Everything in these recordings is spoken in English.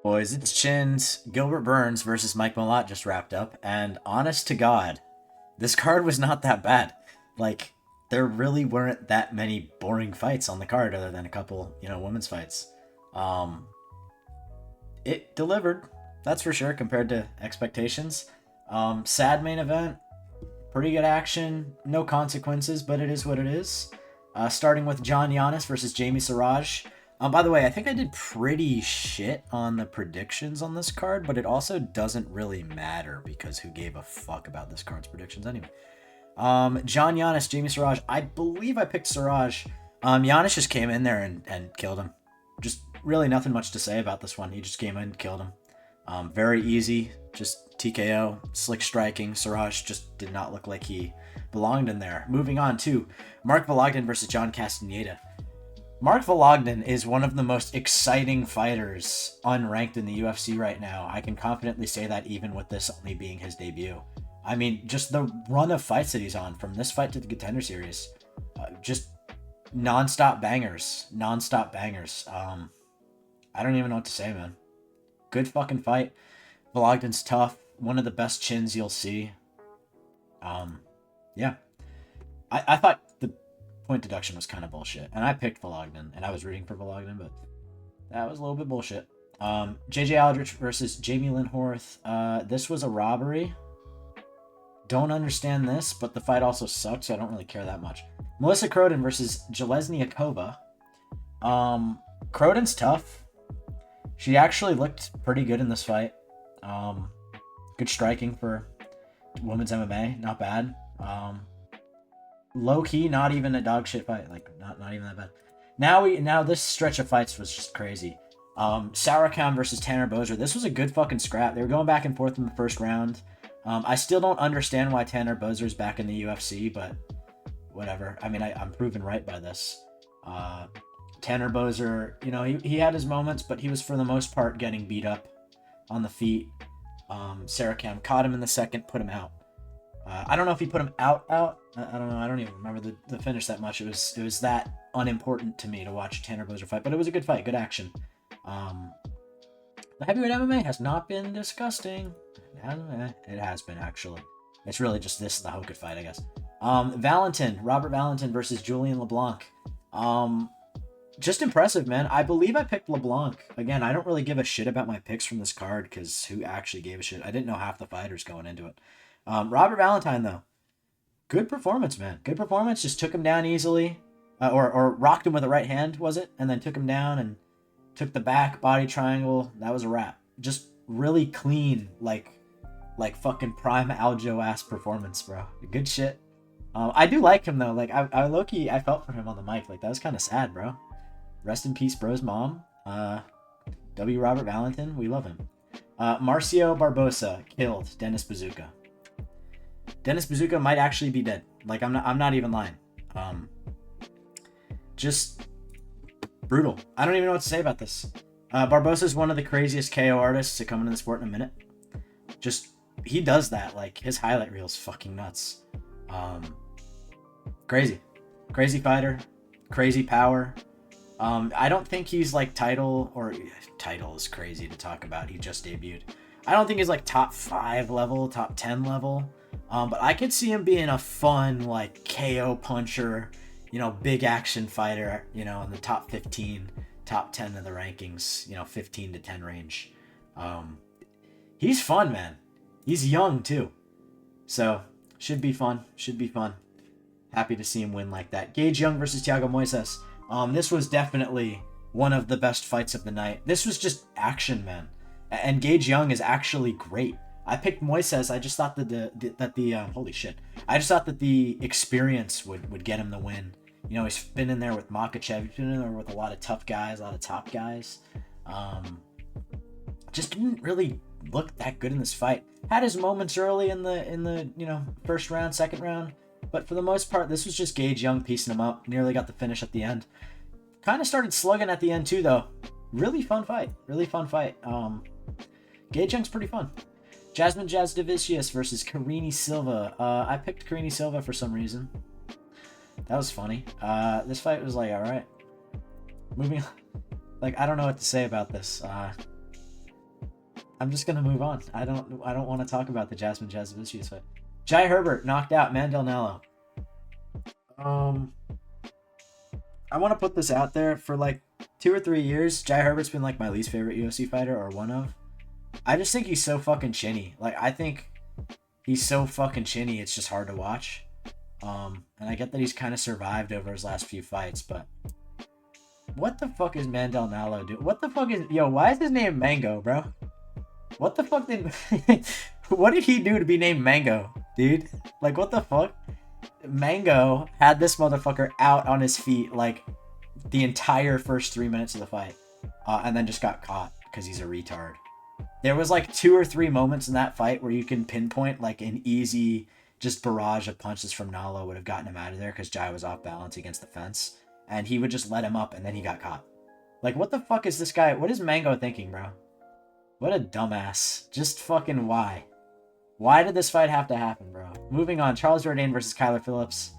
Boys, it's Chins. Gilbert Burns versus Mike MALOTT just wrapped up, and honest to God, this card was not that bad. Like, there really weren't that many boring fights on the card other than a couple, women's fights. Um, it delivered, that's for sure, compared to expectations. Sad main event, pretty good action, no consequences, but it is what it is. Starting with John Giannis versus Jamie Siraj. By the way, I think I did pretty shit on the predictions on this card, but it also doesn't really matter because who gave a fuck about this card's predictions anyway. John Giannis, Jamie Siraj. I believe I picked Siraj. Giannis just came in there and killed him. Just really nothing much to say about this one. He just came in and killed him. Very easy, just TKO, slick striking. Siraj just did not look like he belonged in there. Moving on to Mark Vologden versus John Castaneda. Mark Vologden is one of the most exciting fighters unranked in the UFC right now. I can confidently say that even with this only being his debut. I mean, just the run of fights that he's on, from this fight to the Contender Series, just non-stop bangers. Non-stop bangers. I don't even know what to say, man. Good fucking fight. Vologden's tough. One of the best chins you'll see. Yeah. I thought the point deduction was kind of bullshit. And I picked Vologden, and I was rooting for Vologden, but that was a little bit bullshit. JJ Aldrich versus Jamie Linhorth. This was a robbery. Don't understand this, but the fight also sucked, so I don't really care that much. Melissa Croden versus Jelezniakova. Croden's tough. She actually looked pretty good in this fight. Good striking for women's MMA, not bad. Low key, not even a dog shit fight, like not even that bad. Now this stretch of fights was just crazy. Sauerkampf versus Tanner Boser. This was a good fucking scrap. They were going back and forth in the first round. I still don't understand why Tanner Boser's back in the UFC, but whatever. I mean, I'm proven right by this. Tanner Boser, he had his moments, but he was for the most part getting beat up on the feet. Sauerkampf caught him in the second, put him out. I don't know if he put him out. I don't know. I don't even remember the finish that much. It was that unimportant to me to watch Tanner Boser fight, but it was a good fight, good action. The heavyweight MMA has not been disgusting. It has been, actually. It's really just this, the Hoka fight, I guess. Robert Valentin versus Julian LeBlanc. Just impressive, man. I believe I picked LeBlanc. Again, I don't really give a shit about my picks from this card because who actually gave a shit? I didn't know half the fighters going into it. Robert Valentine, though. Good performance, man. Good performance. Just took him down easily. Or rocked him with the right hand, was it? And then took him down and took the back body triangle. That was a wrap. Just really clean, like fucking prime Aljo ass performance, bro. Good shit. I do like him though. Like I low-key, I felt for him on the mic. Like that was kind of sad, bro. Rest in peace, bro's mom. W. Robert Valentin, we love him. Marcio Barbosa killed Dennis Bazooka. Dennis Bazooka might actually be dead. Like I'm not even lying. Just brutal. I don't even know what to say about this. Barbosa is one of the craziest KO artists to come into the sport in a minute. Just he does that. Like his highlight reel is fucking nuts. Crazy fighter, crazy power. I don't think he's like title is crazy to talk about. He just debuted. I don't think he's like top 5 level, top 10 level. But I could see him being a fun like KO puncher, big action fighter, in the top 15, top 10 of the rankings, 15 to 10 range. He's fun, man. He's young too. So should be fun. Happy to see him win like that. Gage Young versus Thiago Moises. This was definitely one of the best fights of the night. This was just action, man. And Gage Young is actually great. I picked Moises. I just thought that holy shit. I just thought that the experience would get him the win. He's been in there with Makachev. He's been in there with a lot of tough guys, a lot of top guys. Just didn't really look that good in this fight. Had his moments early in the first round, second round. But for the most part, this was just Gage Young piecing him up. Nearly got the finish at the end. Kind of started slugging at the end too, though. Really fun fight. Gage Young's pretty fun. Jasmine Jasdavicius versus Karine Silva. I picked Karine Silva for some reason. That was funny. This fight was like, alright. Moving on. Like, I don't know what to say about this. I'm just gonna move on. I don't want to talk about the Jasmine Jasudavicius fight. Jai Herbert knocked out Mandel Nello. I want to put this out there. For like 2 or 3 years, Jai Herbert's been like my least favorite UFC fighter, or one of. I just think he's so fucking chinny. Like, I think he's so fucking chinny, it's just hard to watch. And I get that he's kind of survived over his last few fights, but what the fuck is Mandel Nallo doing? What the fuck is... Yo, why is his name Mango, bro? What the fuck did... What did he do to be named Mango, dude? Like, what the fuck? Mango had this motherfucker out on his feet, like, the entire first 3 minutes of the fight. And then just got caught, because he's a retard. There was, like, 2 or 3 moments in that fight where you can pinpoint, like, an easy... just barrage of punches from Nallo would have gotten him out of there because Jai was off balance against the fence. And he would just let him up, and then he got caught. Like, what the fuck is this guy? What is Mango thinking, bro? What a dumbass. Just fucking why? Why did this fight have to happen, bro? Moving on. Charles Jourdain versus Kyler Phillips.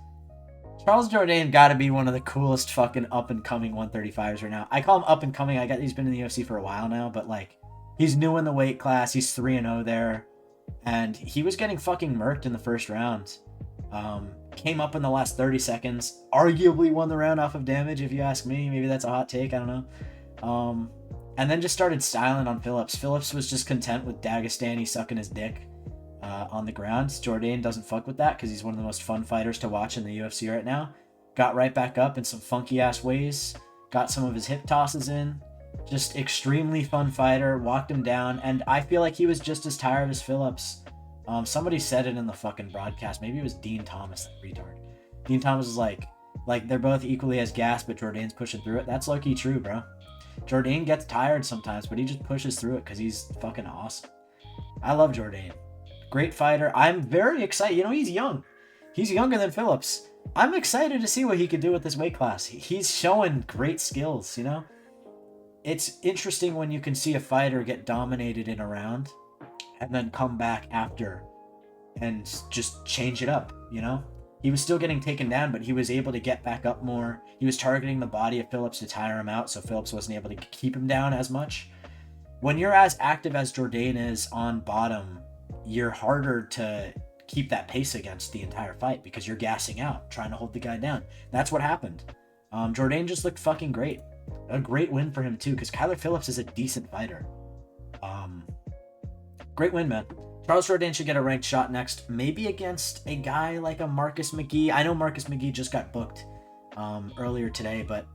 Charles Jourdain gotta be one of the coolest fucking up-and-coming 135ers right now. I call him up-and-coming. I get he's been in the UFC for a while now, but, like, he's new in the weight class. He's 3-0 there. And he was getting fucking murked in the first round. Came up in the last 30 seconds. Arguably won the round off of damage, if you ask me. Maybe that's a hot take. I don't know. And then just started styling on Phillips. Phillips was just content with Dagestani sucking his dick on the ground. Jourdain doesn't fuck with that because he's one of the most fun fighters to watch in the UFC right now. Got right back up in some funky-ass ways. Got some of his hip tosses in. Just extremely fun fighter. Walked him down. And I feel like he was just as tired as Phillips. Somebody said it in the fucking broadcast. Maybe it was Dean Thomas, that retard. Dean Thomas was like they're both equally as gassed, but Jourdain's pushing through it. That's low-key true, bro. Jourdain gets tired sometimes, but he just pushes through it because he's fucking awesome. I love Jourdain. Great fighter. I'm very excited. You know, he's young. He's younger than Phillips. I'm excited to see what he could do with this weight class. He's showing great skills, you know? It's interesting when you can see a fighter get dominated in a round and then come back after and just change it up, you know? He was still getting taken down, but he was able to get back up more. He was targeting the body of Phillips to tire him out, so Phillips wasn't able to keep him down as much. When you're as active as Jourdain is on bottom, you're harder to keep that pace against the entire fight because you're gassing out, trying to hold the guy down. That's what happened. Jourdain just looked fucking great. A great win for him, too, because Kyler Phillips is a decent fighter. Great win, man. Charles Jourdain should get a ranked shot next, maybe against a guy like a Marcus McGee. I know Marcus McGee just got booked earlier today, but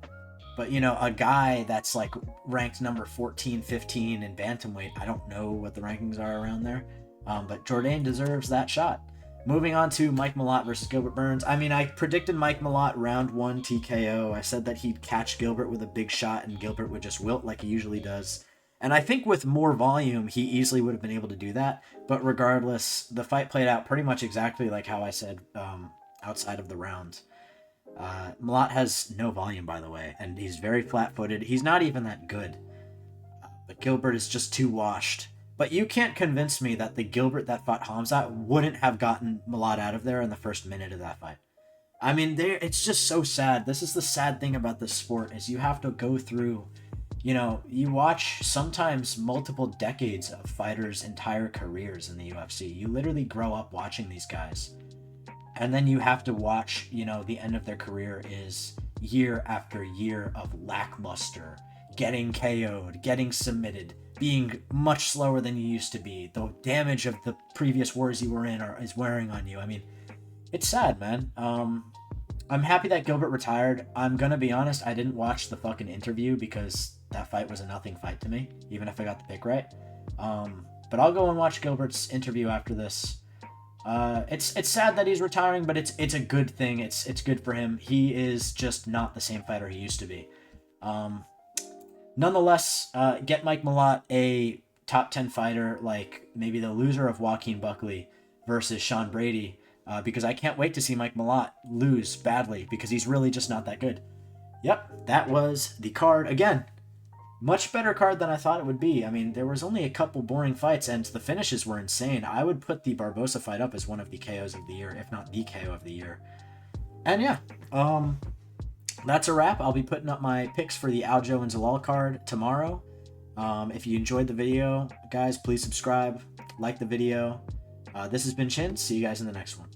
you know, a guy that's like ranked number 14, 15 in bantamweight. I don't know what the rankings are around there, but Jourdain deserves that shot. Moving on to Mike MALOTT versus Gilbert Burns. I mean, I predicted Mike MALOTT round 1 TKO. I said that he'd catch Gilbert with a big shot and Gilbert would just wilt like he usually does. And I think with more volume, he easily would have been able to do that. But regardless, the fight played out pretty much exactly like how I said outside of the round. MALOTT has no volume, by the way, and he's very flat-footed. He's not even that good. But Gilbert is just too washed. But you can't convince me that the Gilbert that fought Hamzat wouldn't have gotten MALOTT out of there in the first minute of that fight. I mean, it's just so sad. This is the sad thing about this sport, is you have to go through... You know, you watch sometimes multiple decades of fighters' entire careers in the UFC. You literally grow up watching these guys. And then you have to watch, you know, the end of their career is year after year of lackluster, getting KO'd, getting submitted, being much slower than you used to be. The damage of the previous wars you were in is wearing on you. I mean, it's sad, man. I'm happy that Gilbert retired. I'm gonna be honest, I didn't watch the fucking interview because that fight was a nothing fight to me, even if I got the pick right. But I'll go and watch Gilbert's interview after this. It's sad that he's retiring, but it's a good thing. It's good for him. He is just not the same fighter he used to be. Nonetheless, get Mike MALOTT a top 10 fighter, like maybe the loser of Joaquin Buckley versus Sean Brady, because I can't wait to see Mike MALOTT lose badly because he's really just not that good. Yep, that was the card. Again, much better card than I thought it would be. I mean, there was only a couple boring fights, and the finishes were insane. I would put the Barbosa fight up as one of the KOs of the year, if not the KO of the year. And yeah, that's a wrap. I'll be putting up my picks for the Aljo and Zalal card tomorrow. If you enjoyed the video, guys, please subscribe, like the video. This has been Chin. See you guys in the next one.